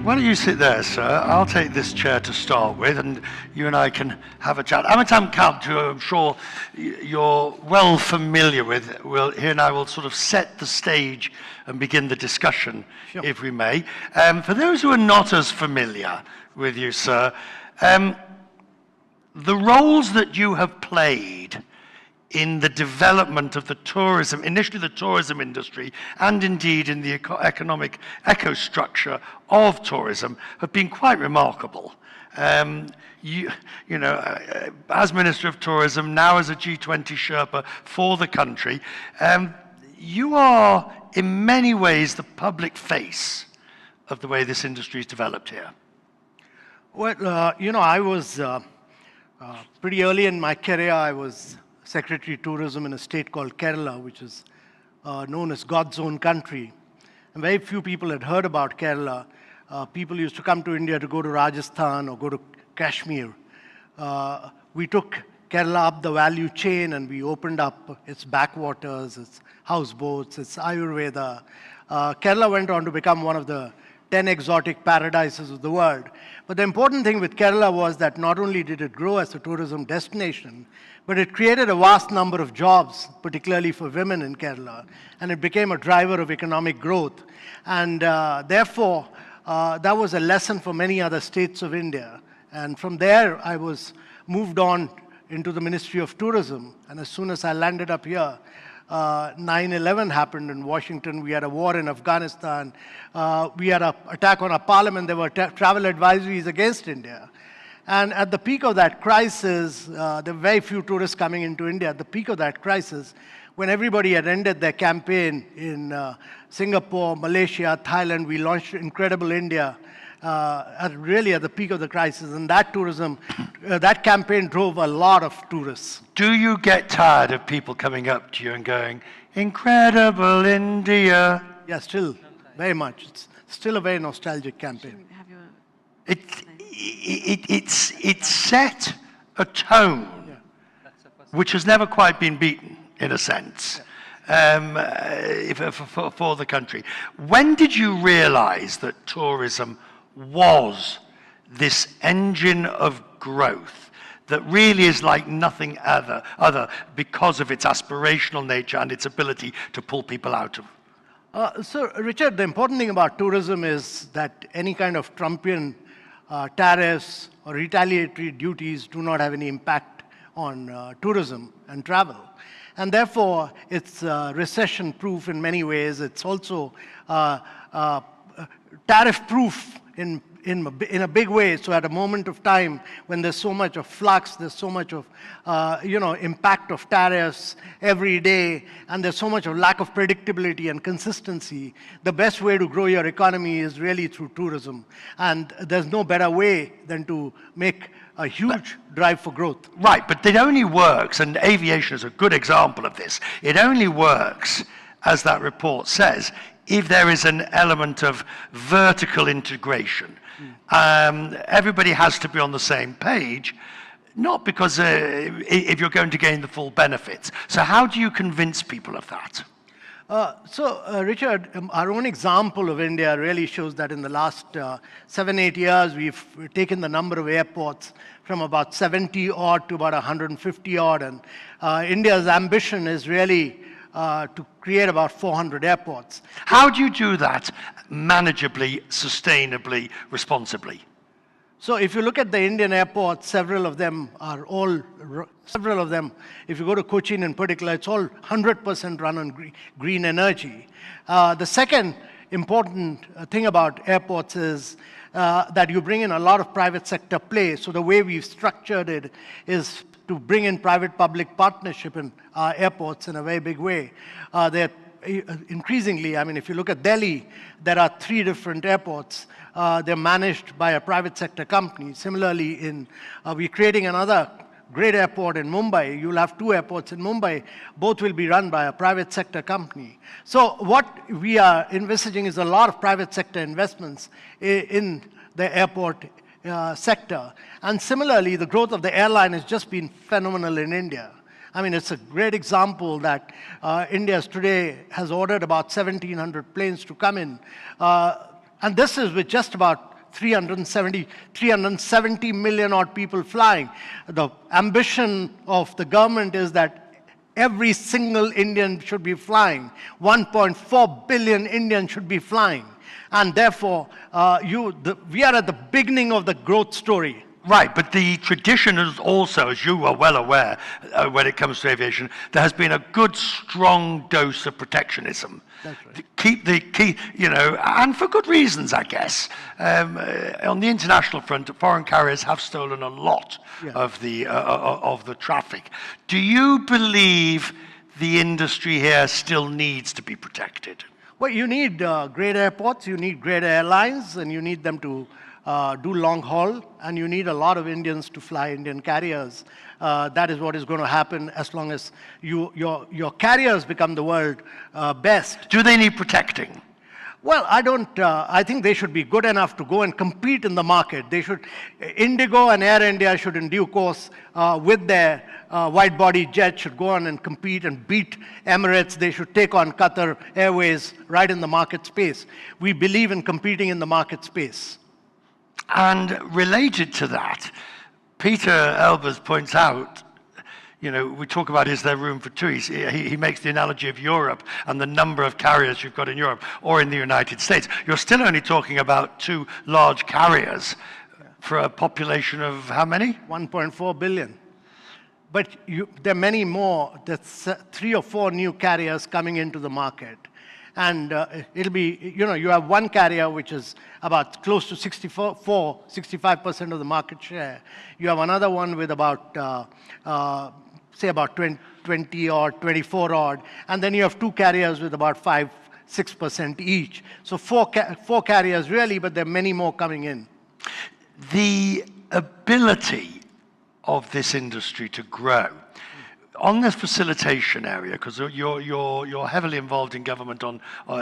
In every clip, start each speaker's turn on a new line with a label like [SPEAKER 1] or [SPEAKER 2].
[SPEAKER 1] Why don't you sit there, sir? I'll take this chair to start with, and you and I can have a chat. Amatam Camp, who I'm sure you're well familiar with, here and I will sort of set the stage and begin the discussion, sure, if we may. For those who are not as familiar with you, sir, the roles that you have played in the development of the tourism, initially the tourism industry, and indeed in the economic ecostructure of tourism, have been quite remarkable. You know, as Minister of Tourism, now as a G20 Sherpa for the country, you are in many ways the public face of the way this industry is developed here.
[SPEAKER 2] Well, you know, I was pretty early in my career, I was Secretary of Tourism in a state called Kerala, which is known as God's own country. And very few people had heard about Kerala. People used to come to India to go to Rajasthan or go to Kashmir. We took Kerala up the value chain and we opened up its backwaters, its houseboats, its Ayurveda. Kerala went on to become one of the 10 exotic paradises of the world. But the important thing with Kerala was that not only did it grow as a tourism destination, but it created a vast number of jobs, particularly for women in Kerala, and it became a driver of economic growth. And therefore, that was a lesson for many other states of India. And from there, I was moved on into the Ministry of Tourism. And as soon as I landed up here, 9/11 happened in Washington. We had a war in Afghanistan. We had an attack on our parliament. There were travel advisories against India. And at the peak of that crisis, there were very few tourists coming into India. At the peak of that crisis, when everybody had ended their campaign in Singapore, Malaysia, Thailand, we launched Incredible India, really at the peak of the crisis. And that tourism, that campaign drove a lot of tourists.
[SPEAKER 1] Do you get tired of people coming up to you and going, "Incredible India"?
[SPEAKER 2] Yeah, still, very much. It's still a very nostalgic campaign.
[SPEAKER 1] It set a tone which has never quite been beaten, in a sense, for the country. When did you realize that tourism was this engine of growth that really is like nothing other because of its aspirational nature and its ability to pull people out of?
[SPEAKER 2] So, Richard, the important thing about tourism is that any kind of Trumpian tariffs or retaliatory duties do not have any impact on tourism and travel. And therefore, it's recession-proof in many ways. It's also tariff-proof in a big way. So at a moment of time when there's so much of flux, there's so much of impact of tariffs every day, and there's so much of lack of predictability and consistency, the best way to grow your economy is really through tourism. And there's no better way than to make a huge drive for growth.
[SPEAKER 1] Right, but it only works, and aviation is a good example of this, it only works, as that report says, if there is an element of vertical integration. Everybody has to be on the same page, not because if you're going to gain the full benefits. So how do you convince people of that?
[SPEAKER 2] Richard, our own example of India really shows that in the last 7-8 years, we've taken the number of airports from about 70 odd to about 150 odd. And India's ambition is really to create about 400 airports.
[SPEAKER 1] How do you do that manageably, sustainably, responsibly?
[SPEAKER 2] So if you look at the Indian airports, several of them, if you go to Cochin in particular, it's all 100% run on green energy. The second important thing about airports is that you bring in a lot of private sector play. So the way we've structured it is to bring in private-public partnership in airports in a very big way. They're increasingly, I mean, if you look at Delhi, there are 3 different airports. They're managed by a private sector company. Similarly, we're creating another great airport in Mumbai. You'll have 2 airports in Mumbai. Both will be run by a private sector company. So what we are envisaging is a lot of private sector investments in the airport sector. And similarly, the growth of the airline has just been phenomenal in India. I mean, it's a great example that India today has ordered about 1,700 planes to come in. And this is with just about 370 million odd people flying. The ambition of the government is that every single Indian should be flying. 1.4 billion Indians should be flying. And therefore, we are at the beginning of the growth story.
[SPEAKER 1] Right, but the tradition is also, as you are well aware, when it comes to aviation, there has been a good, strong dose of protectionism.
[SPEAKER 2] That's right.
[SPEAKER 1] Keep, you know, and for good reasons, I guess. On the international front, foreign carriers have stolen a lot of the traffic. Do you believe the industry here still needs to be protected?
[SPEAKER 2] Well, you need great airports, you need great airlines, and you need them to do long haul, and you need a lot of Indians to fly Indian carriers. That is what is going to happen as long as your carriers become the world best.
[SPEAKER 1] Do they need protecting?
[SPEAKER 2] Well, I don't. I think they should be good enough to go and compete in the market. They should. Indigo and Air India should, in due course, with their wide-body jets, should go on and compete and beat Emirates. They should take on Qatar Airways right in the market space. We believe in competing in the market space.
[SPEAKER 1] And related to that, Peter Elbers points out, you know, we talk about is there room for two? He makes the analogy of Europe and the number of carriers you've got in Europe or in the United States. You're still only talking about two large carriers for a population of how many?
[SPEAKER 2] 1.4 billion. But there are many more. There's 3 or 4 new carriers coming into the market. And it'll be, you know, you have one carrier which is about close to 65% of the market share. You have another one with about, say about 20 or 24 odd. And then you have 2 carriers with about 5-6% each. So 4 carriers really, but there are many more coming in.
[SPEAKER 1] The ability of this industry to grow, on the facilitation area, because you're heavily involved in government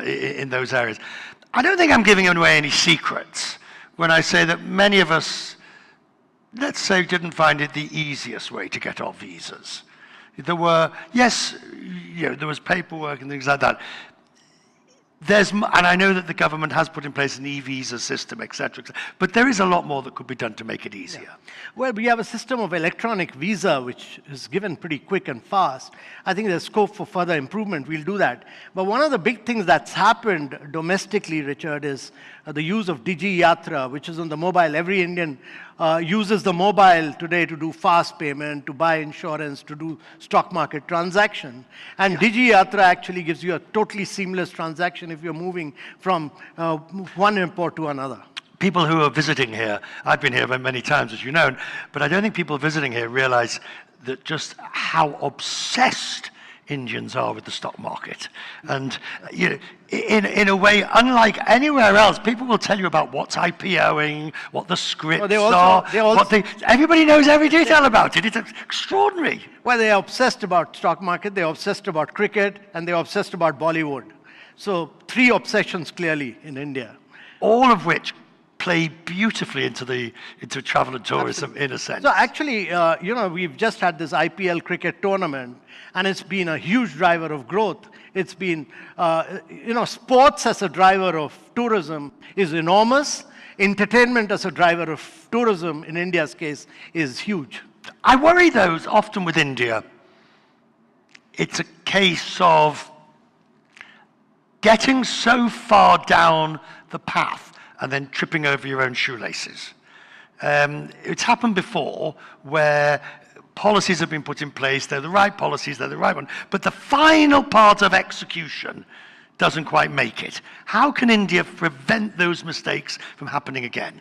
[SPEAKER 1] in those areas, I don't think I'm giving away any secrets when I say that many of us, let's say, didn't find it the easiest way to get our visas. There were, yes, you know, there was paperwork and things like that. And I know that the government has put in place an e-visa system, et cetera, but there is a lot more that could be done to make it easier.
[SPEAKER 2] Yeah. Well, we have a system of electronic visa, which is given pretty quick and fast. I think there's scope for further improvement. We'll do that. But one of the big things that's happened domestically, Richard, is the use of Digi Yatra, which is on the mobile. Every Indian uses the mobile today to do fast payment, to buy insurance, to do stock market transaction. And Digi Yatra actually gives you a totally seamless transaction if you're moving from one airport to another.
[SPEAKER 1] People who are visiting here, I've been here many times, as you know, but I don't think people visiting here realize that just how obsessed Indians are with the stock market. And you know, in a way, unlike anywhere else, people will tell you about what's IPOing, what the scripts are. Everybody knows every detail about it. It's extraordinary.
[SPEAKER 2] Well, they're obsessed about stock market, they're obsessed about cricket, and they're obsessed about Bollywood. So 3 obsessions clearly in India.
[SPEAKER 1] All of which play beautifully into travel and tourism. Absolutely. In a sense.
[SPEAKER 2] So actually, you know, we've just had this IPL cricket tournament, and it's been a huge driver of growth. It's been, you know, sports as a driver of tourism is enormous. Entertainment as a driver of tourism, in India's case, is huge.
[SPEAKER 1] I worry, though, often with India, it's a case of getting so far down the path and then tripping over your own shoelaces. It's happened before where policies have been put in place, they're the right policies, they're the right one, but the final part of execution doesn't quite make it. How can India prevent those mistakes from happening again?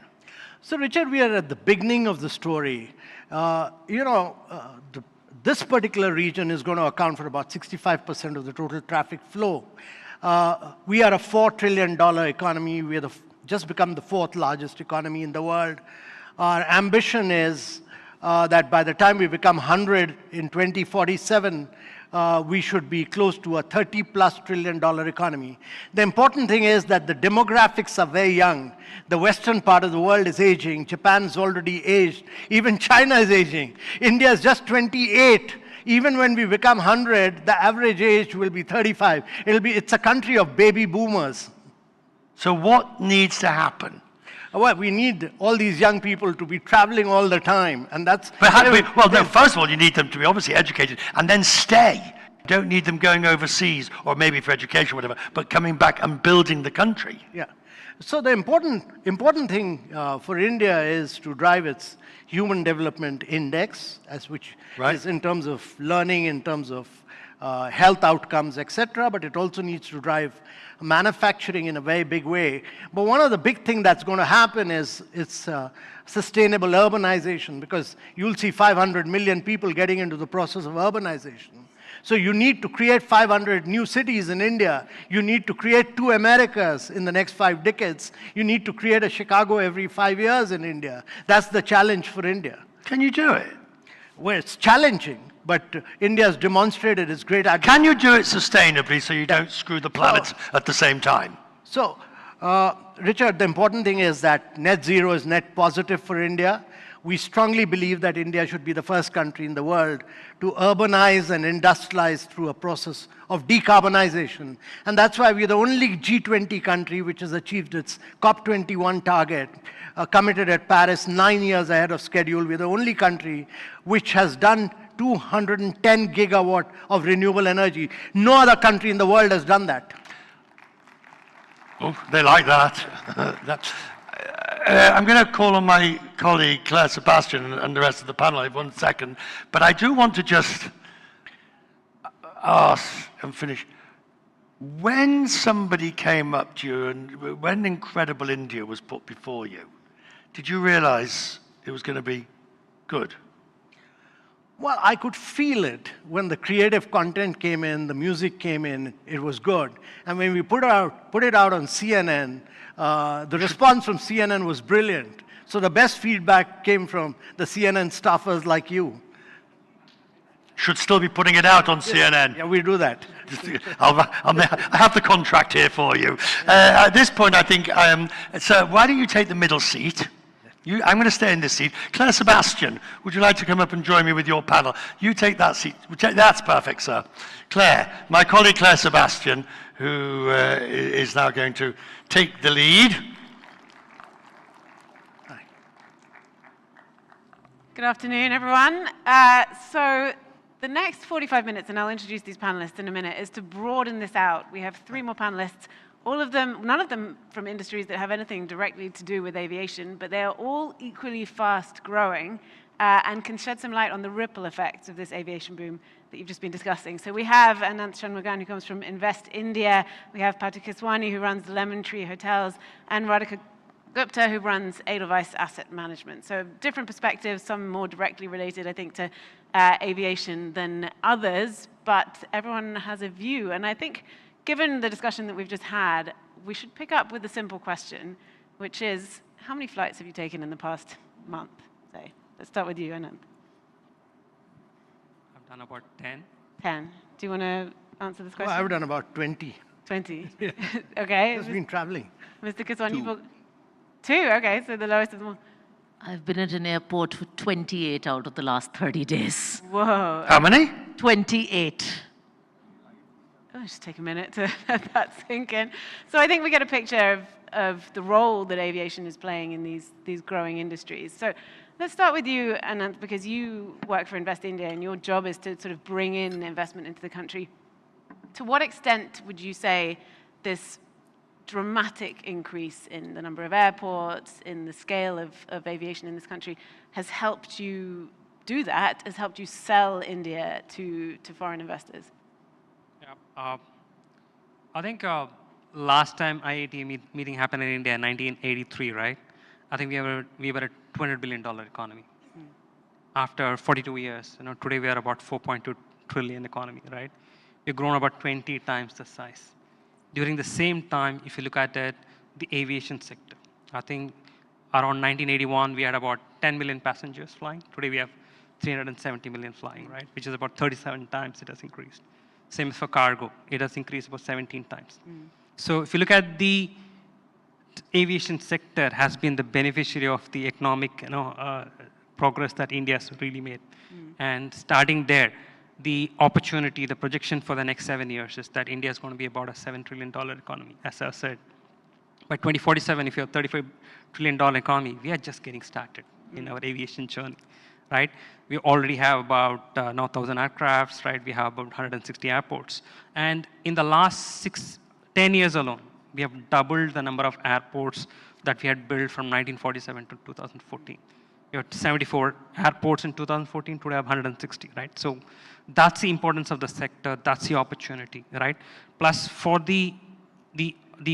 [SPEAKER 2] So, Richard, we are at the beginning of the story. You know, this particular region is going to account for about 65% of the total traffic flow. We are a $4 trillion economy. We are just become the 4th largest economy in the world. Our ambition is that by the time we become 100 in 2047, we should be close to a $30+ trillion economy. The important thing is that the demographics are very young. The western part of the world is aging. Japan's already aged. Even China is aging. India is just 28. Even when we become 100, the average age will be 35. It's a country of baby boomers.
[SPEAKER 1] So what needs to happen?
[SPEAKER 2] Well, we need all these young people to be traveling all the time, and that's...
[SPEAKER 1] But well, no, first of all, you need them to be obviously educated and then stay. You don't need them going overseas, or maybe for education or whatever, but coming back and building the country.
[SPEAKER 2] Yeah. So the important thing for India is to drive its Human Development Index, which is in terms of learning, in terms of health outcomes, etc. But it also needs to drive manufacturing in a very big way. But one of the big things that's going to happen is sustainable urbanization, because you'll see 500 million people getting into the process of urbanization. So you need to create 500 new cities in India. You need to create 2 Americas in the next 5 decades. You need to create a Chicago every 5 years in India. That's the challenge for India.
[SPEAKER 1] Can you do it?
[SPEAKER 2] Well, it's challenging, but India has demonstrated its great...
[SPEAKER 1] Can you do it sustainably so you don't screw the planet at the same time?
[SPEAKER 2] So, Richard, the important thing is that net zero is net positive for India. We strongly believe that India should be the first country in the world to urbanize and industrialize through a process of decarbonization. And that's why we're the only G20 country which has achieved its COP21 target, committed at Paris 9 years ahead of schedule. We're the only country which has done 210 gigawatt of renewable energy. No other country in the world has done that.
[SPEAKER 1] Oh, they like that. I'm going to call on my colleague Claire Sebastian and the rest of the panel in 1 second, but I do want to just ask and finish. When somebody came up to you and when Incredible India was put before you, did you realize it was going to be good?
[SPEAKER 2] Well, I could feel it when the creative content came in, the music came in, it was good. And when we put it out on CNN, the response from CNN was brilliant. So the best feedback came from the CNN staffers like you.
[SPEAKER 1] Should still be putting it out on CNN.
[SPEAKER 2] Yeah, we do that.
[SPEAKER 1] I have the contract here for you. At this point, I think, so why don't you take the middle seat? I'm going to stay in this seat. Claire Sebastian, would you like to come up and join me with your panel? You take that seat. That's perfect, sir. Claire, my colleague Claire Sebastian, who is now going to take the lead.
[SPEAKER 2] Hi.
[SPEAKER 3] Good afternoon, everyone. So the next 45 minutes, and I'll introduce these panelists in a minute, is to broaden this out. We have 3 more panelists. All of them, none of them from industries that have anything directly to do with aviation, but they are all equally fast growing and can shed some light on the ripple effects of this aviation boom that you've just been discussing. So we have Anant Shanmugam, who comes from Invest India. We have Patu Keswani, who runs Lemon Tree Hotels, and Radhika Gupta, who runs Edelweiss Asset Management. So different perspectives, some more directly related, I think, to aviation than others, but everyone has a view. And I think, given the discussion that we've just had, we should pick up with a simple question, which is, how many flights have you taken in the past month, say? Let's start with you, Anand.
[SPEAKER 4] I've done about 10.
[SPEAKER 3] 10. Do you want to answer this question?
[SPEAKER 2] Well, I've done about 20.
[SPEAKER 3] 20.
[SPEAKER 2] Yeah.
[SPEAKER 3] Okay.
[SPEAKER 2] I've been traveling.
[SPEAKER 3] Mr. Keswani, 2. Okay, so the lowest of them all.
[SPEAKER 5] I've been at an airport for 28 out of the last 30 days.
[SPEAKER 3] Whoa.
[SPEAKER 1] How many?
[SPEAKER 5] 28.
[SPEAKER 3] Oh, just take a minute to let that sink in. So I think we get a picture of the role that aviation is playing in these growing industries. So let's start with you, Anant, because you work for Invest India, and your job is to sort of bring in investment into the country. To what extent would you say this dramatic increase in the number of airports, in the scale of aviation in this country, has helped you do that, has helped you sell India to foreign investors?
[SPEAKER 4] Yeah, I think last time IATA meeting happened in India in 1983, right? I think we were a $200 billion economy. After 42 years, today we are about 4.2 trillion economy, right? We've grown about 20 times the size. During the same time, if you look at it, the aviation sector, I think around 1981 we had about 10 million passengers flying. Today we have 370 million flying, right? Which is about 37 times it has increased. Same for cargo. It has increased about 17 times. So if you look at the aviation sector has been the beneficiary of the economic progress that India has really made. And starting there, the opportunity, the projection for the next 7 years is that India is going to be about a $7 trillion economy, as I said. By 2047, if you're a $35 trillion economy, we are just getting started in our aviation journey, right? We already have about now 1,000 aircrafts, right? We have about 160 airports. And in the last 10 years alone, we have doubled the number of airports that we had built from 1947 to 2014. We had 74 airports in 2014, today we have 160, right? So that's the importance of the sector, that's the opportunity, right? Plus for the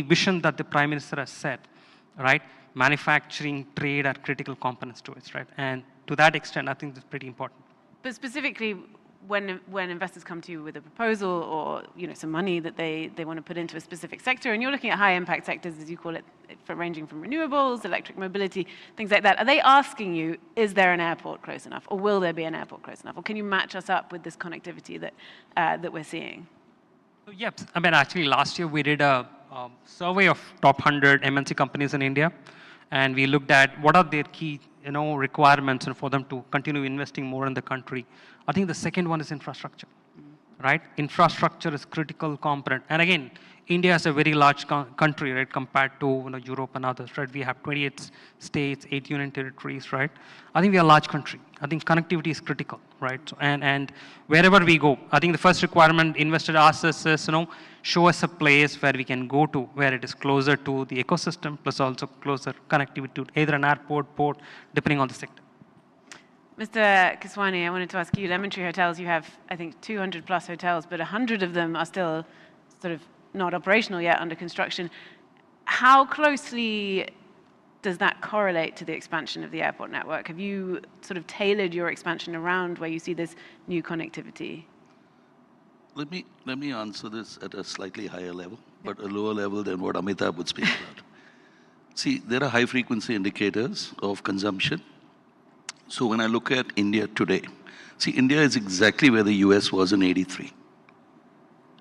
[SPEAKER 4] vision that the Prime Minister has set, right? Manufacturing, trade are critical components to it, right? And to that extent, I think that's pretty important.
[SPEAKER 3] But specifically, when investors come to you with a proposal or some money that they want to put into a specific sector, and you're looking at high impact sectors, as you call it, ranging from renewables, electric mobility, things like that, are they asking you, is there an airport close enough, or will there be an airport close enough, or can you match us up with this connectivity that we're seeing?
[SPEAKER 4] Yep. I mean, actually, last year we did a survey of top 100 MNC companies in India, and we looked at what are their key requirements for them to continue investing more in the country. I think the second one is infrastructure, right? Infrastructure is critical component. And again, India is a very large country, right, compared to Europe and others, right? We have 28 states, 8 union territories, right? I think we are a large country. I think connectivity is critical, right? So, and wherever we go, I think the first requirement investor asks us is, show us a place where we can go to, where it is closer to the ecosystem, plus also closer connectivity to either an airport, port, depending on the sector.
[SPEAKER 3] Mr. Kiswani, I wanted to ask you, Lemon Tree Hotels, you have, I think, 200 plus hotels, but 100 of them are still sort of not operational yet, under construction. How closely does that correlate to the expansion of the airport network? Have you sort of tailored your expansion around where you see this new connectivity?
[SPEAKER 6] Let me answer this at a slightly higher level, but a lower level than what Amitabh would speak about. See, there are high frequency indicators of consumption. So when I look at India today, see, India is exactly where the US was in '83,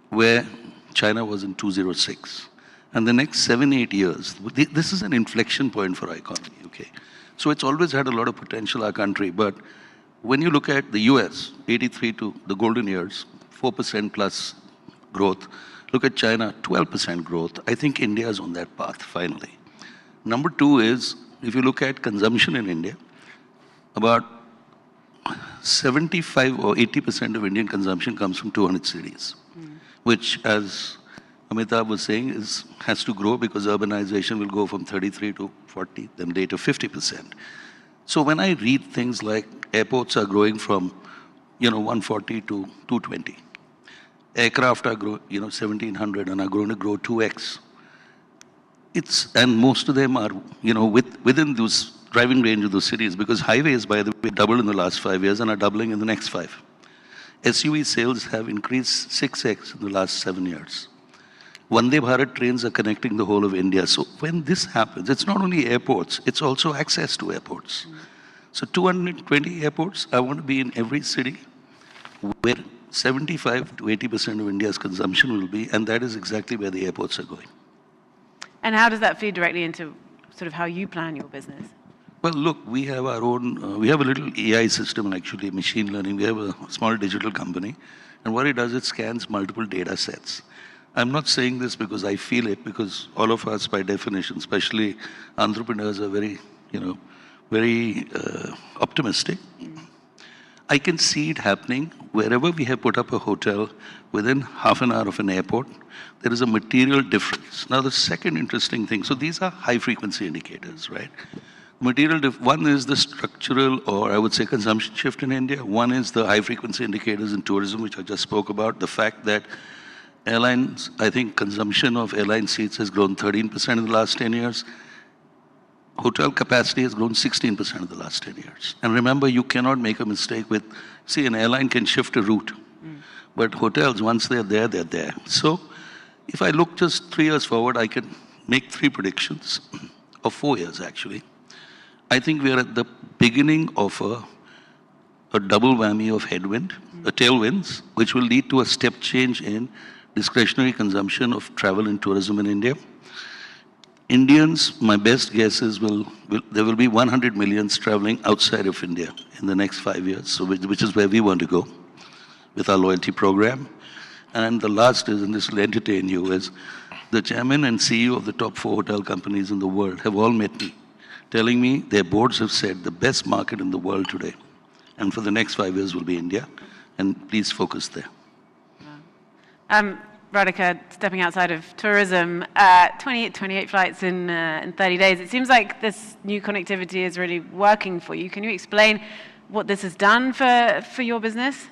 [SPEAKER 6] where China was in 2006. And the next 7-8 years, this is an inflection point for our economy, okay? So it's always had a lot of potential, our country, but when you look at the US, 83 to the golden years, 4% plus growth. Look at China, 12% growth. I think India is on that path, finally. Number two is, if you look at consumption in India, about 75 or 80% of Indian consumption comes from 200 cities, which, as Amitabh was saying, has to grow because urbanization will go from 33 to 40, then later 50%. So when I read things like airports are growing from 140 to 220, aircraft are 1,700 and are going to grow 2x. And most of them are within those driving range of those cities, because highways, by the way, doubled in the last 5 years and are doubling in the next 5. SUV sales have increased 6x in the last 7 years. Vande Bharat trains are connecting the whole of India. So when this happens, it's not only airports, it's also access to airports. So 220 airports, I want to be in every city where 75 to 80% of India's consumption will be, and that is exactly where the airports are going.
[SPEAKER 3] And how does that feed directly into sort of how you plan your business?
[SPEAKER 6] Well, look, we have our own, we have a little AI system, actually, machine learning. We have a small digital company. And what it does, it scans multiple data sets. I'm not saying this because I feel it, because all of us, by definition, especially entrepreneurs, are very, very optimistic. I can see it happening wherever we have put up a hotel within half an hour of an airport. There is a material difference. Now, the second interesting thing, so these are high frequency indicators, right? One is the structural, or I would say consumption shift in India. One is the high frequency indicators in tourism, which I just spoke about. The fact that airlines, I think consumption of airline seats has grown 13% in the last 10 years. Hotel capacity has grown 16% in the last 10 years. And remember, you cannot make a mistake with, see, an airline can shift a route, but hotels, once they're there, they're there. So if I look just 3 years forward, I can make 3 predictions, or 4 years actually. I think we're at the beginning of a double whammy of tailwinds, which will lead to a step change in discretionary consumption of travel and tourism in India. Indians, my best guess is there will be 100 millions traveling outside of India in the next 5 years, so which is where we want to go with our loyalty program. And the last is, and this will entertain you, is The chairman and CEO of the top 4 hotel companies in the world have all met me, telling me their boards have said the best market in the world today, and for the next 5 years will be India, and please focus there.
[SPEAKER 3] Radhika, stepping outside of tourism, 28 flights in 30 days. It seems like this new connectivity is really working for you. Can you explain what this has done for your business?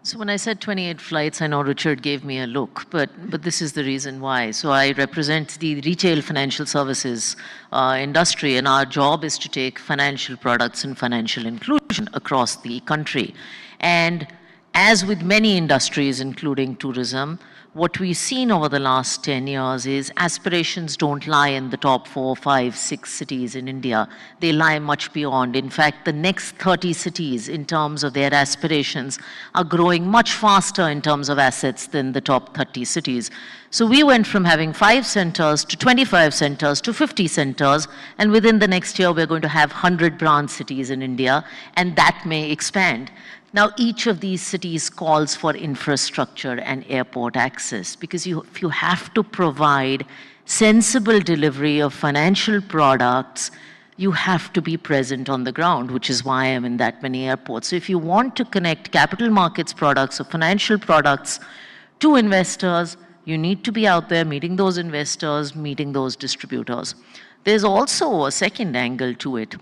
[SPEAKER 5] So when I said 28 flights, I know Richard gave me a look, but this is the reason why. So I represent the retail financial services industry, and our job is to take financial products and financial inclusion across the country. And as with many industries, including tourism, what we've seen over the last 10 years is aspirations don't lie in the top 4, 5, 6 cities in India. They lie much beyond. In fact, the next 30 cities in terms of their aspirations are growing much faster in terms of assets than the top 30 cities. So we went from having 5 centers to 25 centers to 50 centers, and within the next year we're going to have 100 branch cities in India, and that may expand. Now, each of these cities calls for infrastructure and airport access, because if you have to provide sensible delivery of financial products, you have to be present on the ground, which is why I'm in that many airports. So if you want to connect capital markets products or financial products to investors, you need to be out there meeting those investors, meeting those distributors. There's also a second angle to it.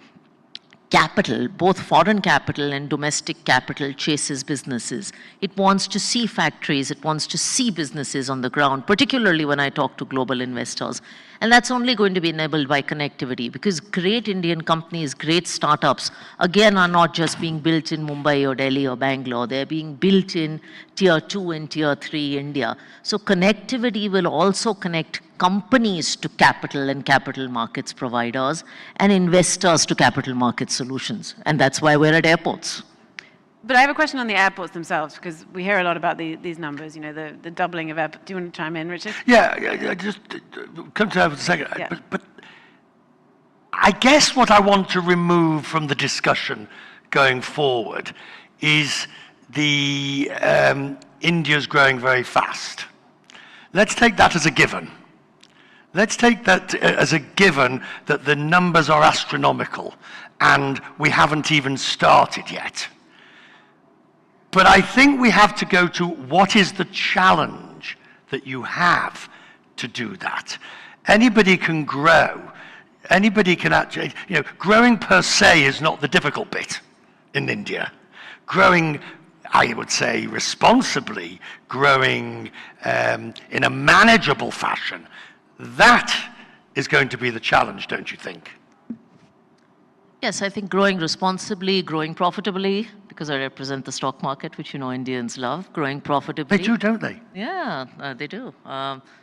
[SPEAKER 5] Capital, both foreign capital and domestic capital, chases businesses. It wants to see factories, it wants to see businesses on the ground, particularly when I talk to global investors. And that's only going to be enabled by connectivity, because great Indian companies, great startups, again, are not just being built in Mumbai or Delhi or Bangalore. They're being built in Tier 2 and Tier 3 India. So connectivity will also connect companies to capital and capital markets providers, and investors to capital market solutions. And that's why we're at airports.
[SPEAKER 3] But I have a question on the airports themselves, because we hear a lot about these numbers, you know, the doubling of airports. Do you want to chime in, Richard?
[SPEAKER 1] Yeah, just come to that for a second.
[SPEAKER 3] Yeah.
[SPEAKER 1] But I guess what I want to remove from the discussion going forward is the India's growing very fast. Let's take that as a given. Let's take that as a given that the numbers are astronomical and we haven't even started yet. But I think we have to go to what is the challenge that you have to do that. Anybody can grow. Anybody can actually, you know, growing per se is not the difficult bit in India. Growing, I would say, responsibly, growing in a manageable fashion, that is going to be the challenge, don't you think?
[SPEAKER 5] Yes, I think growing responsibly, growing profitably, because I represent the stock market, which you know Indians love, growing profitably.
[SPEAKER 1] They do, don't they?
[SPEAKER 5] Yeah, they do.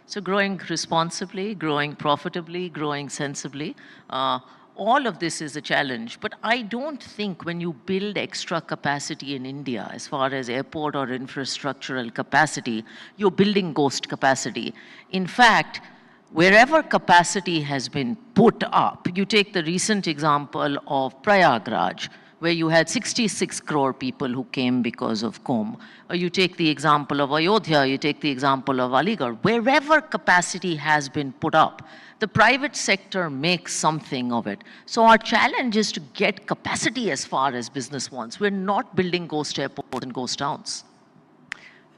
[SPEAKER 5] So growing responsibly, growing profitably, growing sensibly, all of this is a challenge. But I don't think when you build extra capacity in India, as far as airport or infrastructural capacity, you're building ghost capacity. In fact, wherever capacity has been put up, you take the recent example of Prayagraj, where you had 66 crore people who came because of Kumbh. Or you take the example of Ayodhya, you take the example of Aligarh. Wherever capacity has been put up, the private sector makes something of it. So our challenge is to get capacity as far as business wants. We're not building ghost airports and ghost towns.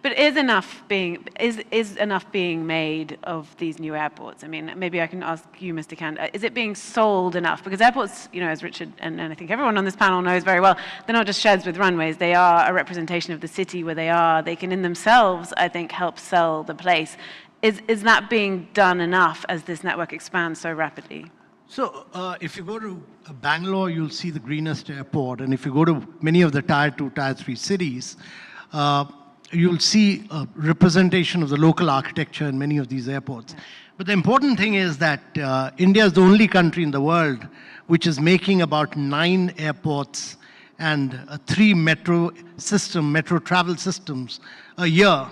[SPEAKER 3] But is enough being made of these new airports? I mean, maybe I can ask you, Mr. Kand, is it being sold enough? Because airports, you know, as Richard and I think everyone on this panel knows very well, they're not just sheds with runways. They are a representation of the city where they are. They can in themselves, I think, help sell the place. Is that being done enough as this network expands so rapidly?
[SPEAKER 2] So if you go to Bangalore, you'll see the greenest airport. And if you go to many of the Tier 2, Tier 3 cities, you'll see a representation of the local architecture in many of these airports. Yeah. But the important thing is that India is the only country in the world which is making about 9 airports and 3 metro travel systems a year.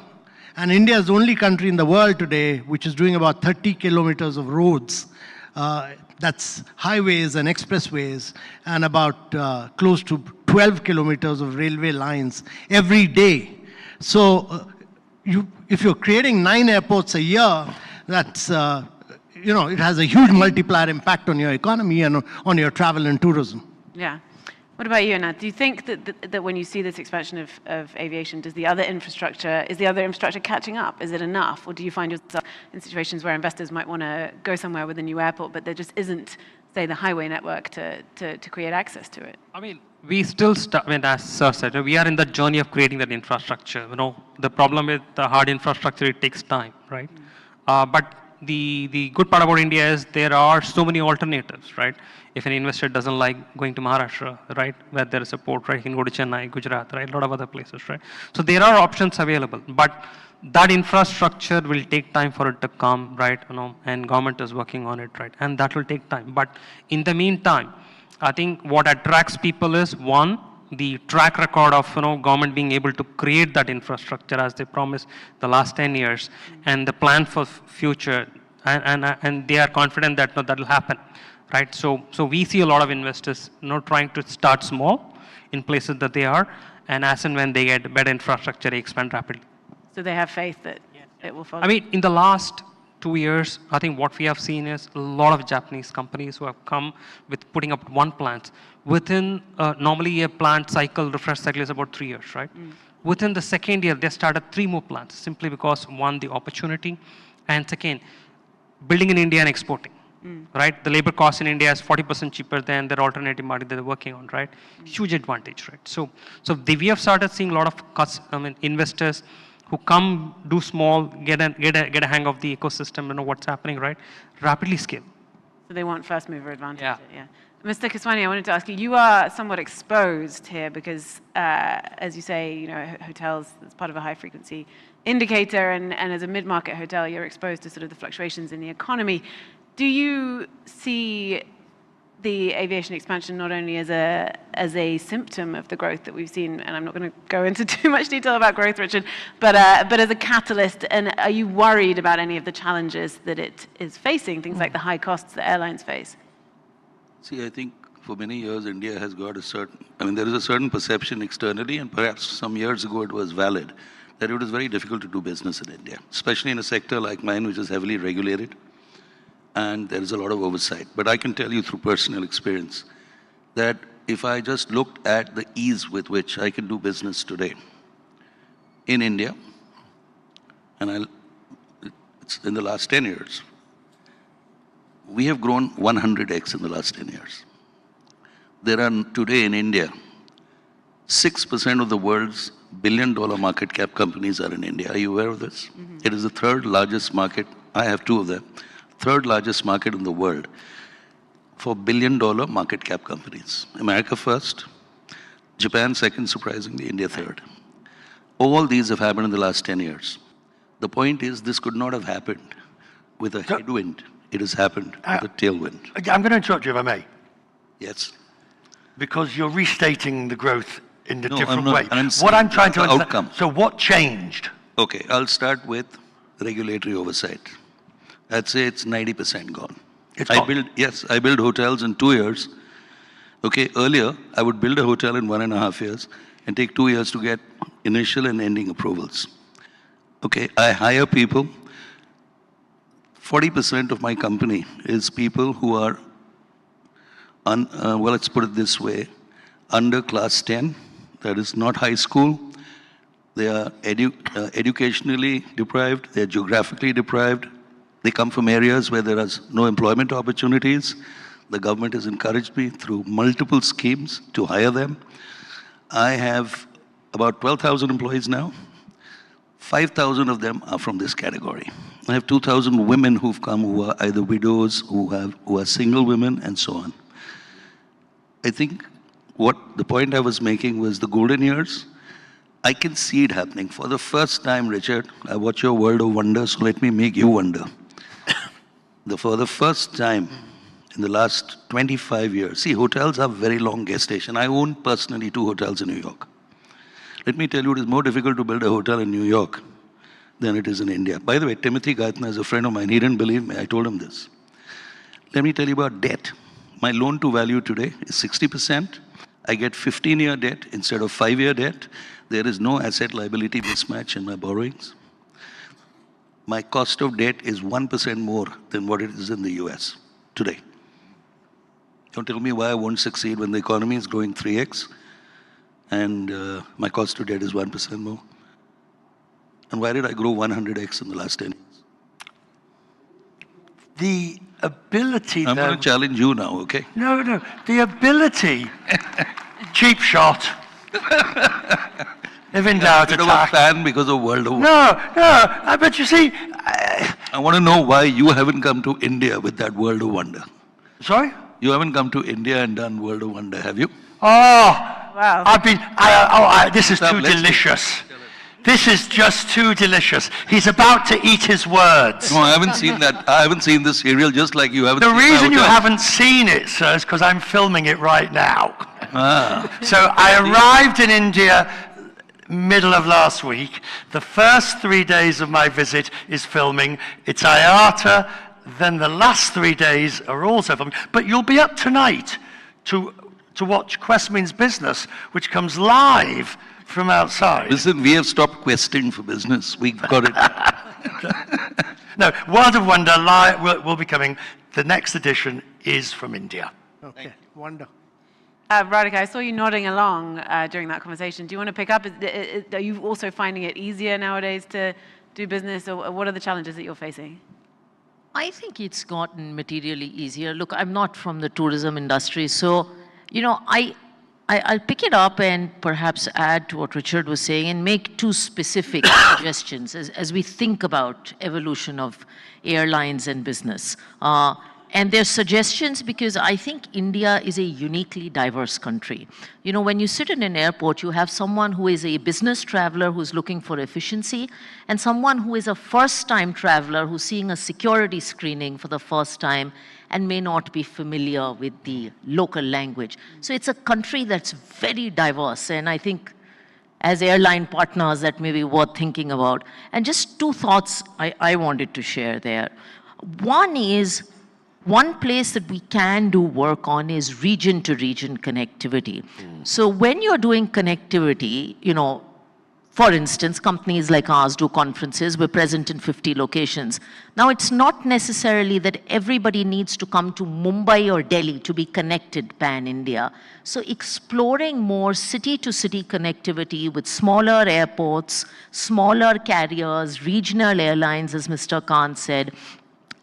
[SPEAKER 2] And India is the only country in the world today which is doing about 30 kilometers of roads. That's highways and expressways, and about close to 12 kilometers of railway lines every day. So if you're creating 9 airports a year, that's, it has a huge multiplier impact on your economy and on your travel and tourism.
[SPEAKER 3] Yeah. What about you, Anna? Do you think that when you see this expansion of aviation, is the other infrastructure catching up? Is it enough? Or do you find yourself in situations where investors might want to go somewhere with a new airport, but there just isn't, say, the highway network to create access to it?
[SPEAKER 4] I mean, we still as Sir said, we are in the journey of creating that infrastructure. The problem with the hard infrastructure, it takes time, right? But the good part about India is there are so many alternatives, right? If an investor doesn't like going to Maharashtra, right, where there is a port, right, he can go to Chennai, Gujarat, right, a lot of other places, right? So there are options available, but that infrastructure will take time for it to come, right, and government is working on it, right, and that will take time. But in the meantime, I think what attracts people is, one, the track record of government being able to create that infrastructure as they promised the last 10 years, and the plan for future, and they are confident that that will happen, right? So we see a lot of investors trying to start small in places that they are, and as and when they get better infrastructure, they expand rapidly.
[SPEAKER 3] So they have faith that it will follow?
[SPEAKER 4] I mean, in the last 2 years, I think what we have seen is a lot of Japanese companies who have come with putting up one plant. Within, normally a plant cycle, refresh cycle is about 3 years, right? Within the second year, they started 3 more plants, simply because, one, the opportunity, and second, building in India and exporting, right? The labor cost in India is 40% cheaper than their alternative market that they're working on, right? Huge advantage, right? So we have started seeing a lot of investors who come, do small, get a hang of the ecosystem, what's happening, right? Rapidly scale.
[SPEAKER 3] So they want first mover advantage.
[SPEAKER 4] Yeah.
[SPEAKER 3] Mr. Keswani, I wanted to ask you, you are somewhat exposed here because, as you say, hotels, it's part of a high frequency indicator, and as a mid-market hotel, you're exposed to sort of the fluctuations in the economy. Do you see the aviation expansion not only as a symptom of the growth that we've seen, and I'm not going to go into too much detail about growth, Richard, but as a catalyst, and are you worried about any of the challenges that it is facing, things like the high costs that airlines face?
[SPEAKER 6] See, I think for many years, India has got there is a certain perception externally, and perhaps some years ago it was valid, that it was very difficult to do business in India, especially in a sector like mine, which is heavily regulated, and there is a lot of oversight. But I can tell you through personal experience that if I just looked at the ease with which I can do business today in India, and it's in the last 10 years, we have grown 100x in the last 10 years. There are today in India, 6% of the world's billion-dollar market cap companies are in India. Are you aware of this? It is the third largest market. I have 2 of them. Third largest market in the world for billion-dollar market cap companies. America first, Japan second, surprisingly, India third. All these have happened in the last 10 years. The point is, this could not have happened with a headwind. It has happened with a tailwind.
[SPEAKER 1] I'm going to interrupt you, if I may.
[SPEAKER 6] Yes.
[SPEAKER 1] Because you're restating the growth in a
[SPEAKER 6] No,
[SPEAKER 1] different
[SPEAKER 6] I'm not.
[SPEAKER 1] way.
[SPEAKER 6] I'm
[SPEAKER 1] What I'm trying to
[SPEAKER 6] the
[SPEAKER 1] understand,
[SPEAKER 6] outcome.
[SPEAKER 1] so what changed?
[SPEAKER 6] Okay, I'll start with regulatory oversight. I'd say it's 90% gone.
[SPEAKER 1] It's gone.
[SPEAKER 6] I build hotels in 2 years. Okay, earlier, I would build a hotel in 1.5 years and take 2 years to get initial and ending approvals. Okay, I hire people. 40% of my company is people who are, let's put it this way, under class 10, that is not high school. They are educationally deprived, they're geographically deprived. They come from areas where there are no employment opportunities. The government has encouraged me through multiple schemes to hire them. I have about 12,000 employees now. 5,000 of them are from this category. I have 2,000 women who've come who are either widows, who are single women, and so on. I think what the point I was making was the golden years. I can see it happening. For the first time, Richard, I watch your world of wonder, so let me make you wonder. For the first time in the last 25 years, see, hotels have very long gestation. I own personally 2 hotels in New York. Let me tell you, it is more difficult to build a hotel in New York than it is in India. By the way, Timothy Gartner is a friend of mine. He didn't believe me. I told him this. Let me tell you about debt. My loan to value today is 60%. I get 15-year debt instead of 5-year debt. There is no asset liability mismatch in my borrowings. my cost of debt is 1% more than what it is in the US today. Don't tell me why I won't succeed when the economy is growing 3x and my cost of debt is 1% more. And why did I grow 100x in the last 10 years?
[SPEAKER 1] The ability,
[SPEAKER 6] I'm going to challenge you now, okay?
[SPEAKER 1] No, no. The ability, cheap shot. If in doubt,
[SPEAKER 6] Bit of a
[SPEAKER 1] attack.
[SPEAKER 6] fan because of World of Wonder.
[SPEAKER 1] No, but you see,
[SPEAKER 6] I want to know why you haven't come to India with that World of Wonder.
[SPEAKER 1] sorry?
[SPEAKER 6] You haven't come to India and done World of Wonder, have you?
[SPEAKER 1] Oh,
[SPEAKER 3] Wow.
[SPEAKER 1] I've been, this is
[SPEAKER 6] Stop,
[SPEAKER 1] too
[SPEAKER 6] let's
[SPEAKER 1] delicious. This is just too delicious. He's about to eat his words.
[SPEAKER 6] No, I haven't seen that. I haven't seen the serial just like you haven't
[SPEAKER 1] The
[SPEAKER 6] seen
[SPEAKER 1] reason you
[SPEAKER 6] Hotel.
[SPEAKER 1] haven't seen it, sir, is because I'm filming it right now.
[SPEAKER 6] Ah.
[SPEAKER 1] So I arrived in India middle of last week. The first 3 days of my visit is filming. It's IATA. Then the last 3 days are also filming. But you'll be up tonight to watch Quest Means Business, which comes live from outside.
[SPEAKER 6] Listen, we have stopped questing for business. We got it.
[SPEAKER 1] No, World of Wonder will be coming. The next edition is from India.
[SPEAKER 2] Okay, wonder.
[SPEAKER 3] Radhika, I saw you nodding along during that conversation. Do you want to pick up? Are you also finding it easier nowadays to do business, or what are the challenges that you're facing?
[SPEAKER 5] I think it's gotten materially easier. Look, I'm not from the tourism industry, so, you know, I'll pick it up and perhaps add to what Richard was saying and make two specific suggestions as we think about evolution of airlines and business. And they're suggestions because I think India is a uniquely diverse country. You know, when you sit in an airport, you have someone who is a business traveler who's looking for efficiency, and someone who is a first-time traveler who's seeing a security screening for the first time and may not be familiar with the local language. So it's a country that's very diverse, and I think as airline partners that may be worth thinking about. And just two thoughts I wanted to share there. One is, one place that we can do work on is region-to-region connectivity. So when you're doing connectivity, you know, for instance, companies like ours do conferences. We're present in 50 locations. Now, it's not necessarily that everybody needs to come to Mumbai or Delhi to be connected pan-India. So exploring more city-to-city connectivity with smaller airports, smaller carriers, regional airlines, as Mr. Khan said,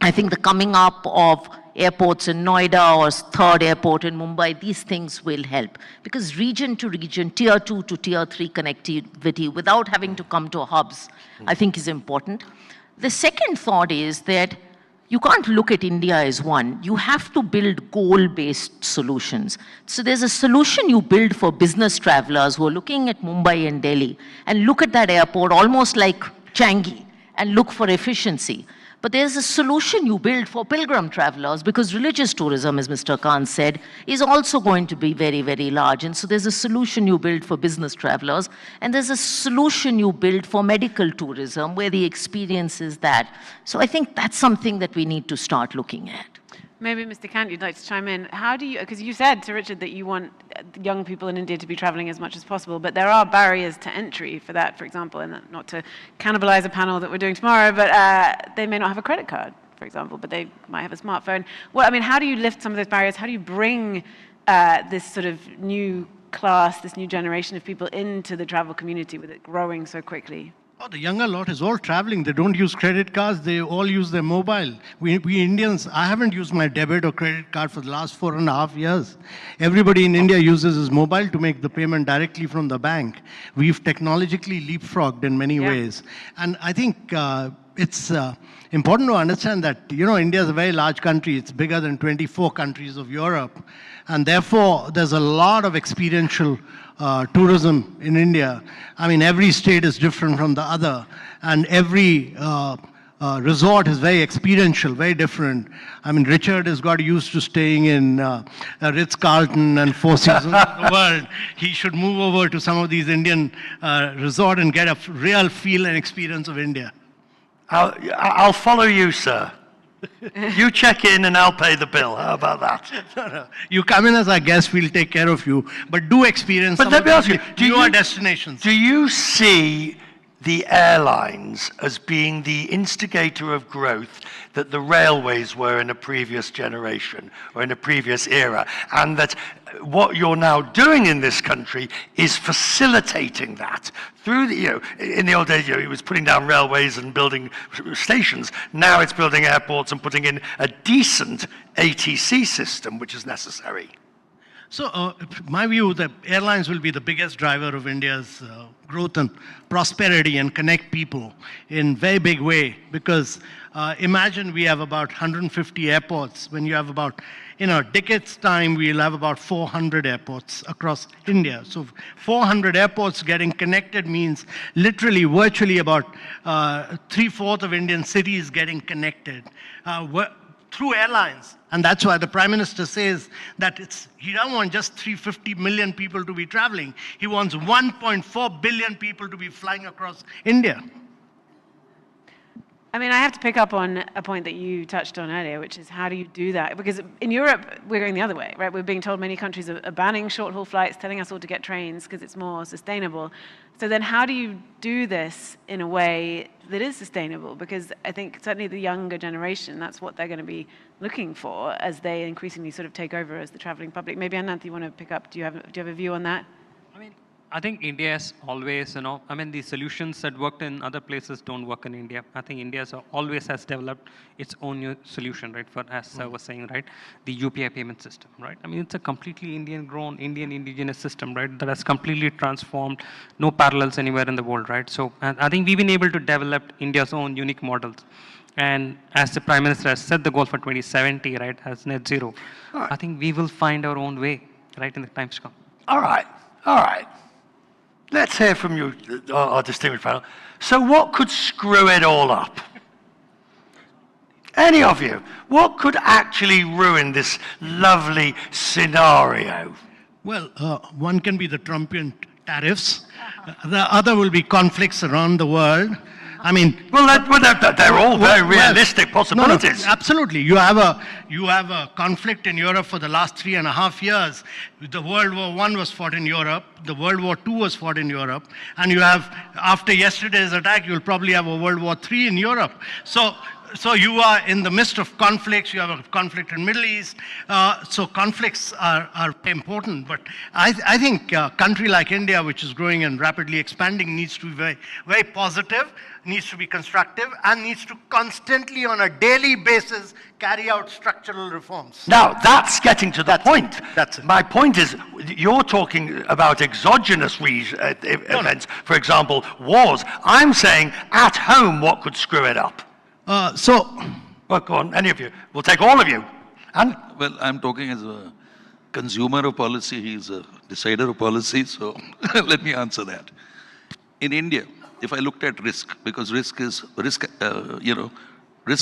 [SPEAKER 5] I think the coming up of airports in Noida or third airport in Mumbai, these things will help. Because region to region, tier 2 to tier 3 connectivity without having to come to hubs, I think is important. The second thought is that you can't look at India as one. You have to build goal-based solutions. So there's a solution you build for business travelers who are looking at Mumbai and Delhi and look at that airport almost like Changi and look for efficiency. But there's a solution you build for pilgrim travelers because religious tourism, as Mr. Khan said, is also going to be very, very large. And so there's a solution you build for business travelers, and there's a solution you build for medical tourism where the experience is that. So I think that's something that we need to start looking at.
[SPEAKER 3] Maybe, Mr. Kant, you'd like to chime in. How do you, because you said to Richard that you want young people in India to be traveling as much as possible, but there are barriers to entry for that, for example, and not to cannibalize a panel that we're doing tomorrow, but they may not have a credit card, for example, but they might have a smartphone. Well, I mean, how do you lift some of those barriers? How do you bring this sort of new class, this new generation of people into the travel community with it growing so quickly?
[SPEAKER 2] Oh, the younger lot is all traveling. They don't use credit cards. They all use their mobile. We Indians, I haven't used my debit or credit card for the last 4.5 years. Everybody in India uses his mobile to make the payment directly from the bank. We've technologically leapfrogged in many ways. And I think it's important to understand that, you know, India is a very large country. It's bigger than 24 countries of Europe. And therefore, there's a lot of experiential tourism in India. I mean, every state is different from the other, and every resort is very experiential, very different. I mean, Richard has got used to staying in Ritz-Carlton and Four Seasons of the world. He should move over to some of these Indian resorts and get a real feel and experience of India.
[SPEAKER 1] I'll follow you, sir. You check in and I'll pay the bill. How about that?
[SPEAKER 2] No. You come in as our guest, we'll take care of you. But do experience
[SPEAKER 1] But
[SPEAKER 2] some
[SPEAKER 1] let
[SPEAKER 2] of
[SPEAKER 1] me ask
[SPEAKER 2] the
[SPEAKER 1] you,
[SPEAKER 2] newer destinations.
[SPEAKER 1] Do you see the airlines as being the instigator of growth that the railways were in a previous generation or in a previous era, and that what you're now doing in this country is facilitating that through the, in the old days, it was putting down railways and building stations. Now it's building airports and putting in a decent ATC system, which is necessary.
[SPEAKER 2] So, my view, the airlines will be the biggest driver of India's growth and prosperity and connect people in very big way, because imagine we have about 150 airports. When you have about, in a decade's time, we'll have about 400 airports across India. So 400 airports getting connected means literally, virtually about 3/4 of Indian cities getting connected through airlines. And that's why the Prime Minister says that he doesn't want just 350 million people to be traveling. He wants 1.4 billion people to be flying across India.
[SPEAKER 3] I mean, I have to pick up on a point that you touched on earlier, which is how do you do that? Because in Europe, we're going the other way, right? We're being told many countries are banning short-haul flights, telling us all to get trains because it's more sustainable. So then how do you do this in a way that is sustainable? Because I think certainly the younger generation, that's what they're going to be looking for as they increasingly sort of take over as the traveling public. Maybe Ananth, you want to pick up, do you have a view on that?
[SPEAKER 4] I think India has always, the solutions that worked in other places don't work in India. I think India always has developed its own new solution, right? For, as I was saying, right, the UPI payment system, right? I mean, it's a completely Indian-grown, Indian indigenous system, right? That has completely transformed, no parallels anywhere in the world, right? So, and I think we've been able to develop India's own unique models. And as the Prime Minister has set the goal for 2070, right, as net zero, right. I think we will find our own way, right, in the times to come.
[SPEAKER 1] All right. Let's hear from you, our distinguished panel. So what could screw it all up? Any of you? What could actually ruin this lovely scenario?
[SPEAKER 2] Well, one can be the Trumpian tariffs. The other will be conflicts around the world. I mean,
[SPEAKER 1] they're all very realistic possibilities.
[SPEAKER 2] No, absolutely. You have a conflict in Europe for the last 3.5 years. The World War I was fought in Europe. The World War II was fought in Europe. And you have, after yesterday's attack, you'll probably have a World War III in Europe. So you are in the midst of conflicts. You have a conflict in the Middle East. So conflicts are important. But I think a country like India, which is growing and rapidly expanding, needs to be very, very positive, needs to be constructive, and needs to constantly, on a daily basis, carry out structural reforms.
[SPEAKER 1] Now, that's getting to the point.
[SPEAKER 2] That's it.
[SPEAKER 1] My point is, you're talking about exogenous events, for example, wars. I'm saying, at home, what could screw it up?
[SPEAKER 6] Well,
[SPEAKER 1] go on, any of you. We'll take all of you. And
[SPEAKER 6] well, I'm talking as a consumer of policy. He's a decider of policy, so let me answer that. In India, if I looked at risk, because risk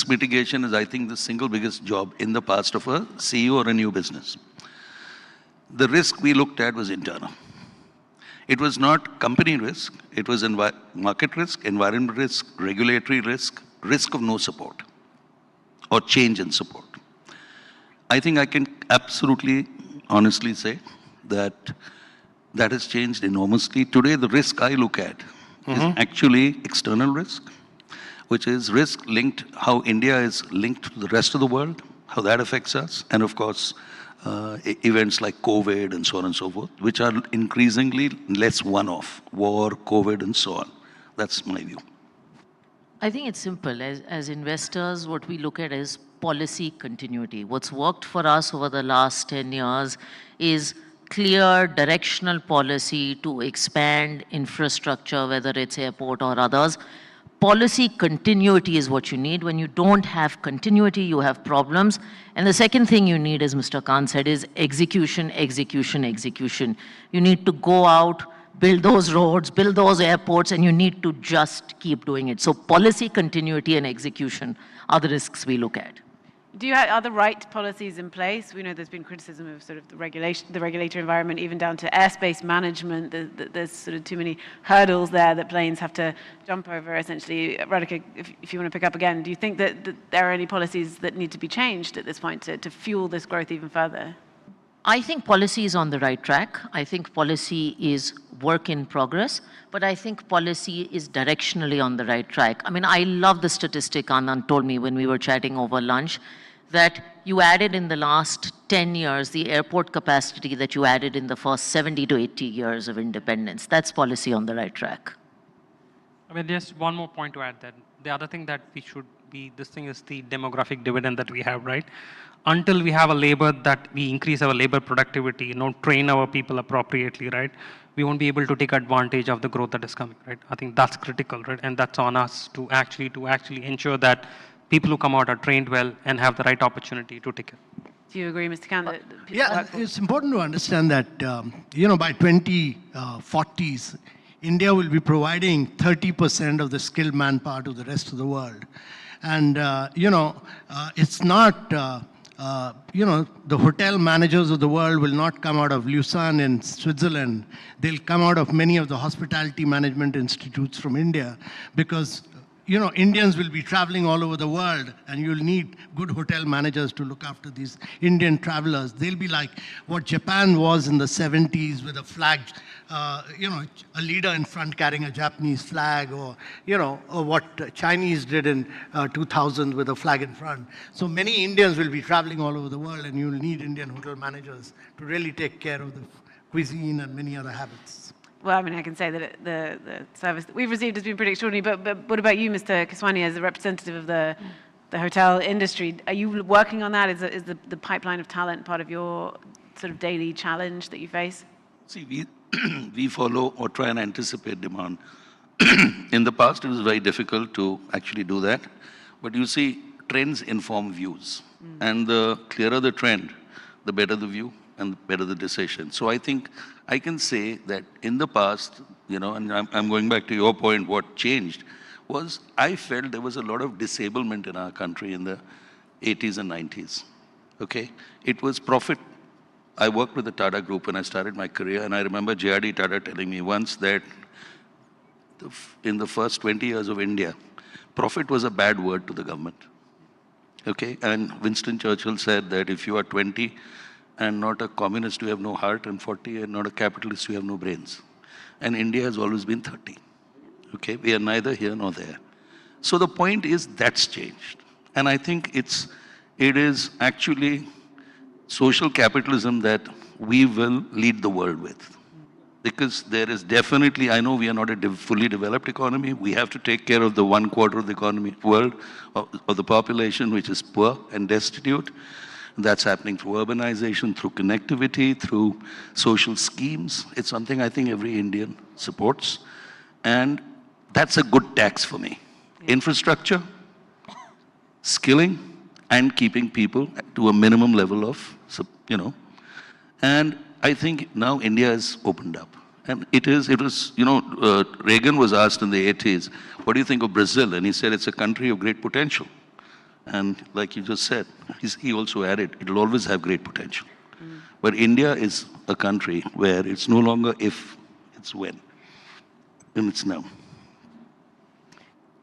[SPEAKER 6] mitigation is, I think, the single biggest job in the past of a CEO or a new business. The risk we looked at was internal. It was not company risk. It was market risk, environment risk, regulatory risk, risk of no support or change in support. I think I can absolutely, honestly say that that has changed enormously. Today, the risk I look at is actually external risk, which is risk linked, how India is linked to the rest of the world, how that affects us, and of course, events like COVID and so on and so forth, which are increasingly less one-off, war, COVID, and so on. That's my view.
[SPEAKER 5] I think it's simple. As investors, what we look at is policy continuity. What's worked for us over the last 10 years is clear directional policy to expand infrastructure, whether it's airport or others. Policy continuity is what you need. When you don't have continuity, you have problems. And the second thing you need, as Mr. Khan said, is execution, execution, execution. You need to go out, build those roads, build those airports, and you need to just keep doing it. So policy continuity and execution are the risks we look at.
[SPEAKER 3] Are the right policies in place? We know there's been criticism of sort of the regulatory environment, even down to airspace management. There's sort of too many hurdles there that planes have to jump over, essentially. Radhika, if you want to pick up again, do you think that there are any policies that need to be changed at this point to fuel this growth even further?
[SPEAKER 5] I think policy is on the right track. I think policy is work in progress, but I think policy is directionally on the right track. I mean, I love the statistic Anand told me when we were chatting over lunch, that you added in the last 10 years the airport capacity that you added in the first 70 to 80 years of independence. That's policy on the right track.
[SPEAKER 4] I mean, just one more point to add that the other thing that we should be, this thing is the demographic dividend that we have, right? Until we have a labor that we increase our labor productivity, train our people appropriately, right? We won't be able to take advantage of the growth that is coming, right? I think that's critical, right? And that's on us to actually ensure that people who come out are trained well and have the right opportunity to take it.
[SPEAKER 3] Do you agree, Mr. Khan? That people
[SPEAKER 2] Yeah, it's important to understand that, by 2040s, India will be providing 30% of the skilled manpower to the rest of the world. And, it's not, the hotel managers of the world will not come out of Lausanne in Switzerland. They'll come out of many of the hospitality management institutes from India because Indians will be traveling all over the world, and you'll need good hotel managers to look after these Indian travelers. They'll be like what Japan was in the 70s with a flag, a leader in front carrying a Japanese flag, or what Chinese did in 2000 with a flag in front. So many Indians will be traveling all over the world, and you'll need Indian hotel managers to really take care of the cuisine and many other habits.
[SPEAKER 3] Well, I mean, I can say that the service that we've received has been pretty extraordinary, but what about you, Mr. Keswani, as a representative of the hotel industry? Are you working on that? Is the pipeline of talent part of your sort of daily challenge that you face?
[SPEAKER 6] See, we follow or try and anticipate demand. In the past, it was very difficult to actually do that. But you see, trends inform views. And the clearer the trend, the better the view and the better the decision. So I think I can say that in the past, and I'm going back to your point, what changed was I felt there was a lot of disablement in our country in the 80s and 90s. Okay? It was profit. I worked with the Tata Group when I started my career, and I remember J.R.D. Tata telling me once that in the first 20 years of India, profit was a bad word to the government. Okay? And Winston Churchill said that if you are 20 and not a communist, you have no heart, and 40 and not a capitalist, you have no brains. And India has always been 30. Okay? We are neither here nor there. So the point is that's changed. And I think it is actually social capitalism that we will lead the world with. Because there is definitely, I know we are not a fully developed economy. We have to take care of the 1/4 of the economy, world, of the population which is poor and destitute. That's happening through urbanization, through connectivity, through social schemes. It's something I think every Indian supports. And that's a good tax for me. Infrastructure, skilling, and keeping people to a minimum level of, And I think now India has opened up. And it was, Reagan was asked in the 80s, what do you think of Brazil? And he said, it's a country of great potential. And like you just said, he also added, it'll always have great potential. But India is a country where it's no longer if, it's when. And it's now.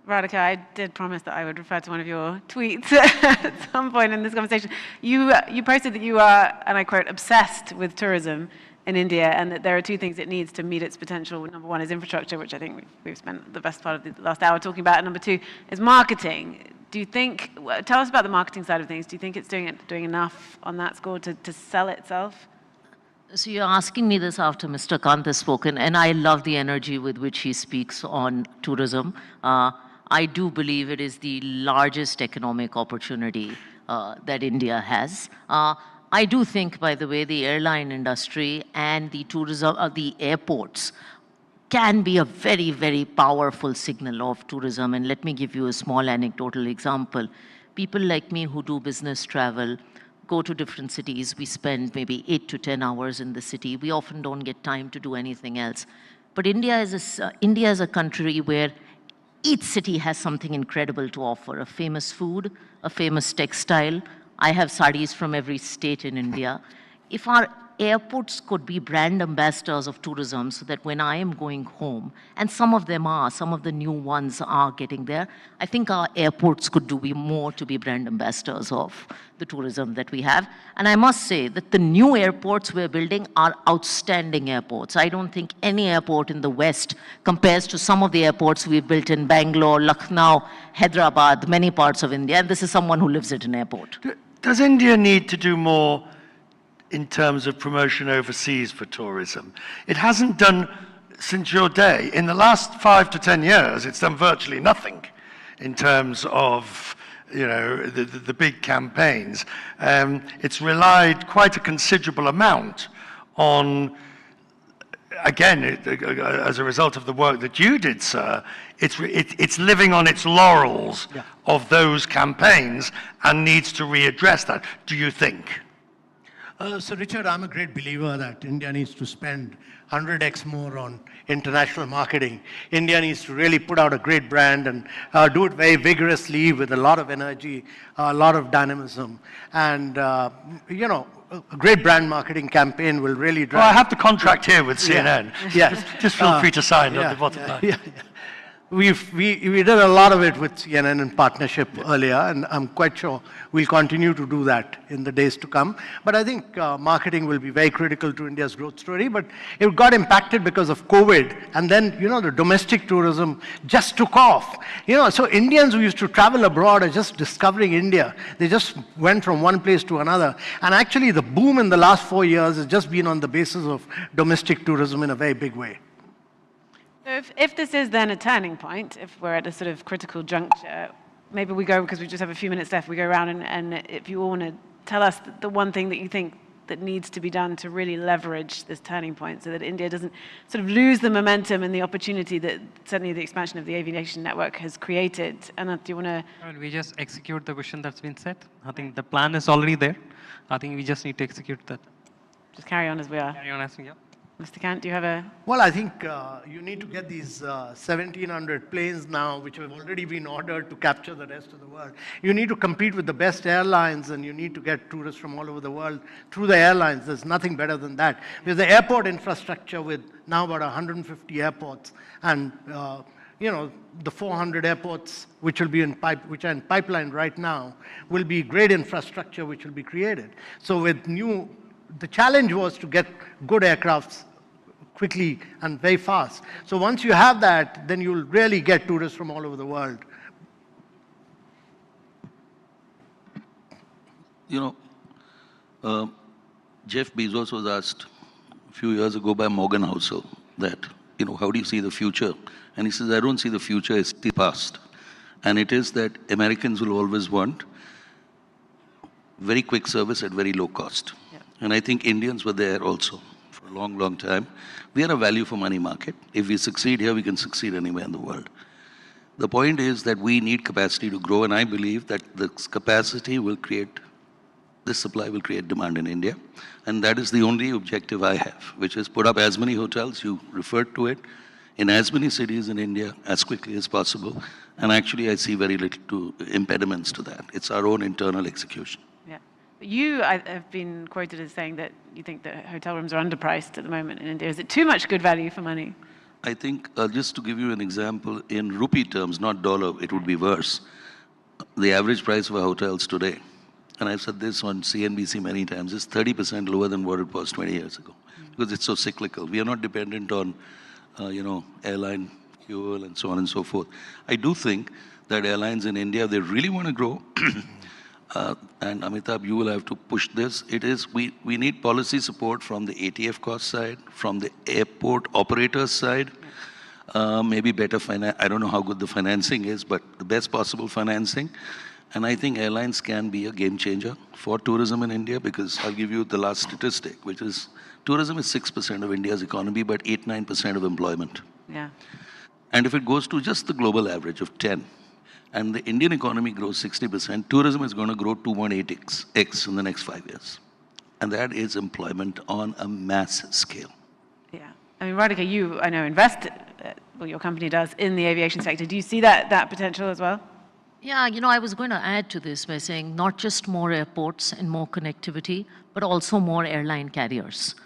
[SPEAKER 3] Radhika, I did promise that I would refer to one of your tweets at some point in this conversation. You posted that you are, and I quote, obsessed with tourism in India, and that there are two things it needs to meet its potential. Number one is infrastructure, which I think we've spent the best part of the last hour talking about. And number two is marketing. Do you think, tell us about the marketing side of things. Do you think it's doing enough on that score to sell itself?
[SPEAKER 5] So you're asking me this after Mr. Kant has spoken, and I love the energy with which he speaks on tourism. I do believe it is the largest economic opportunity that India has. I do think, by the way, the airline industry and the tourism, the airports can be a very, very powerful signal of tourism. And let me give you a small anecdotal example. People like me who do business travel go to different cities. We spend maybe 8 to 10 hours in the city. We often don't get time to do anything else. But India is a country where each city has something incredible to offer, a famous food, a famous textile. I have sarees from every state in India. If our airports could be brand ambassadors of tourism so that when I am going home, and some of them are, some of the new ones are getting there, I think our airports could do more to be brand ambassadors of the tourism that we have. And I must say that the new airports we're building are outstanding airports. I don't think any airport in the West compares to some of the airports we've built in Bangalore, Lucknow, Hyderabad, many parts of India, and this is someone who lives at an airport.
[SPEAKER 1] Does India need to do more in terms of promotion overseas for tourism? It hasn't done since your day. In the last 5 to 10 years, it's done virtually nothing in terms of the big campaigns. It's relied quite a considerable amount on, again, as a result of the work that you did, sir, it's living on its laurels of those campaigns and needs to readdress that, do you think?
[SPEAKER 2] So Richard, I'm a great believer that India needs to spend 100x more on international marketing. India needs to really put out a great brand and do it very vigorously with a lot of energy, a lot of dynamism. And, a great brand marketing campaign will really drive...
[SPEAKER 1] Well, I have the contract here with CNN.
[SPEAKER 2] Yeah.
[SPEAKER 1] Just feel free to sign at the bottom line.
[SPEAKER 2] Yeah. We did a lot of it with CNN in partnership earlier, and I'm quite sure we'll continue to do that in the days to come. But I think marketing will be very critical to India's growth story, but it got impacted because of COVID, and then, the domestic tourism just took off. So Indians who used to travel abroad are just discovering India. They just went from one place to another. And actually, the boom in the last 4 years has just been on the basis of domestic tourism in a very big way.
[SPEAKER 3] So if this is then a turning point, if we're at a sort of critical juncture, maybe we go, because we just have a few minutes left, we go around and if you all want to tell us the one thing that you think that needs to be done to really leverage this turning point so that India doesn't sort of lose the momentum and the opportunity that certainly the expansion of the aviation network has created. Anant, do you want to...
[SPEAKER 4] We just execute the vision that's been set. I think the plan is already there. I think we just need to execute that.
[SPEAKER 3] Just carry on as we are.
[SPEAKER 4] Carry on as we are.
[SPEAKER 3] Mr. Kant, do you have a...
[SPEAKER 2] Well, I think you need to get these 1,700 planes now, which have already been ordered to capture the rest of the world. You need to compete with the best airlines, and you need to get tourists from all over the world through the airlines. There's nothing better than that. With the airport infrastructure, with now about 150 airports, and the 400 airports which will be which are in pipeline right now, will be great infrastructure which will be created. So with the challenge was to get good aircrafts quickly and very fast. So once you have that, then you'll really get tourists from all over the world.
[SPEAKER 6] Jeff Bezos was asked a few years ago by Morgan Housel that, how do you see the future? And he says, I don't see the future, it's the past. And it is that Americans will always want very quick service at very low cost. Yeah. And I think Indians were there also for a long, long time. We are a value for money market. If we succeed here, we can succeed anywhere in the world. The point is that we need capacity to grow, and I believe that this capacity will create, this supply will create demand in India. And that is the only objective I have, which is put up as many hotels, you referred to it, in as many cities in India as quickly as possible. And actually, I see very little impediments to that. It's our own internal execution.
[SPEAKER 3] You have been quoted as saying that you think that hotel rooms are underpriced at the moment in India. Is it too much good value for money?
[SPEAKER 6] I think, just to give you an example, in rupee terms, not dollar, it would be worse. The average price of our hotels today, and I've said this on CNBC many times, is 30% lower than what it was 20 years ago, because it's so cyclical. We are not dependent on, airline fuel and so on and so forth. I do think that airlines in India, they really want to grow. And Amitabh, you will have to push this. We need policy support from the ATF cost side, from the airport operators side, maybe better finance. I don't know how good the financing is, but the best possible financing. And I think airlines can be a game changer for tourism in India, because I'll give you the last statistic, which is tourism is 6% of India's economy, but 8-9% of employment.
[SPEAKER 3] Yeah.
[SPEAKER 6] And if it goes to just the global average of 10, and the Indian economy grows 60%, tourism is going to grow 2.8x in the next 5 years. And that is employment on a mass scale.
[SPEAKER 3] Yeah. I mean, Radhika, I know, invest, well, your company does, in the aviation sector. Do you see that potential as well?
[SPEAKER 5] Yeah, I was going to add to this by saying not just more airports and more connectivity, but also more airline carriers,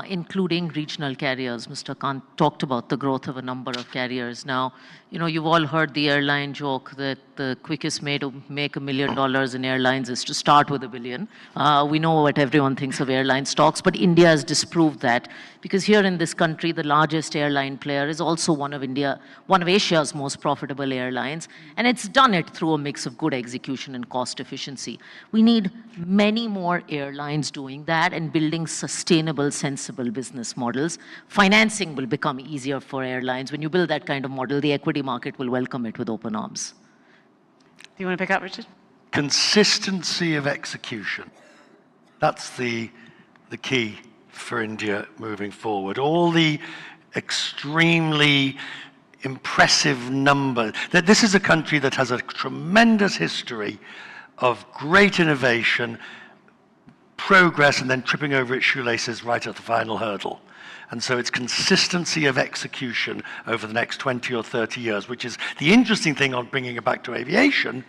[SPEAKER 5] including regional carriers. Mr. Kant talked about the growth of a number of carriers. Now, you've all heard the airline joke that the quickest way to make $1 million in airlines is to start with $1 billion. We know what everyone thinks of airline stocks, but India has disproved that, because here in this country, the largest airline player is also one of Asia's most profitable airlines, and it's done it through a mix of good execution and cost efficiency. We need many more airlines doing that and building sustainable, sensible business models. Financing will become easier for airlines. When you build that kind of model, the equity market will welcome it with open arms.
[SPEAKER 3] Do you want to pick up, Richard?
[SPEAKER 1] Consistency of execution. That's the key for India moving forward. All the extremely impressive numbers. This is a country that has a tremendous history of great innovation, progress, and then tripping over its shoelaces right at the final hurdle. And so it's consistency of execution over the next 20 or 30 years, which is the interesting thing on bringing it back to aviation,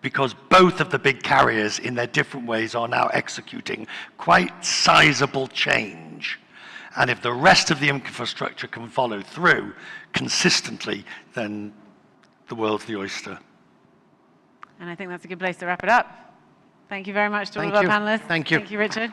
[SPEAKER 1] because both of the big carriers in their different ways are now executing quite sizable change. And if the rest of the infrastructure can follow through consistently, then the world's the oyster.
[SPEAKER 3] And I think that's a good place to wrap it up. Thank you very much to all of our panelists.
[SPEAKER 2] Thank you.
[SPEAKER 3] Thank you, Richard.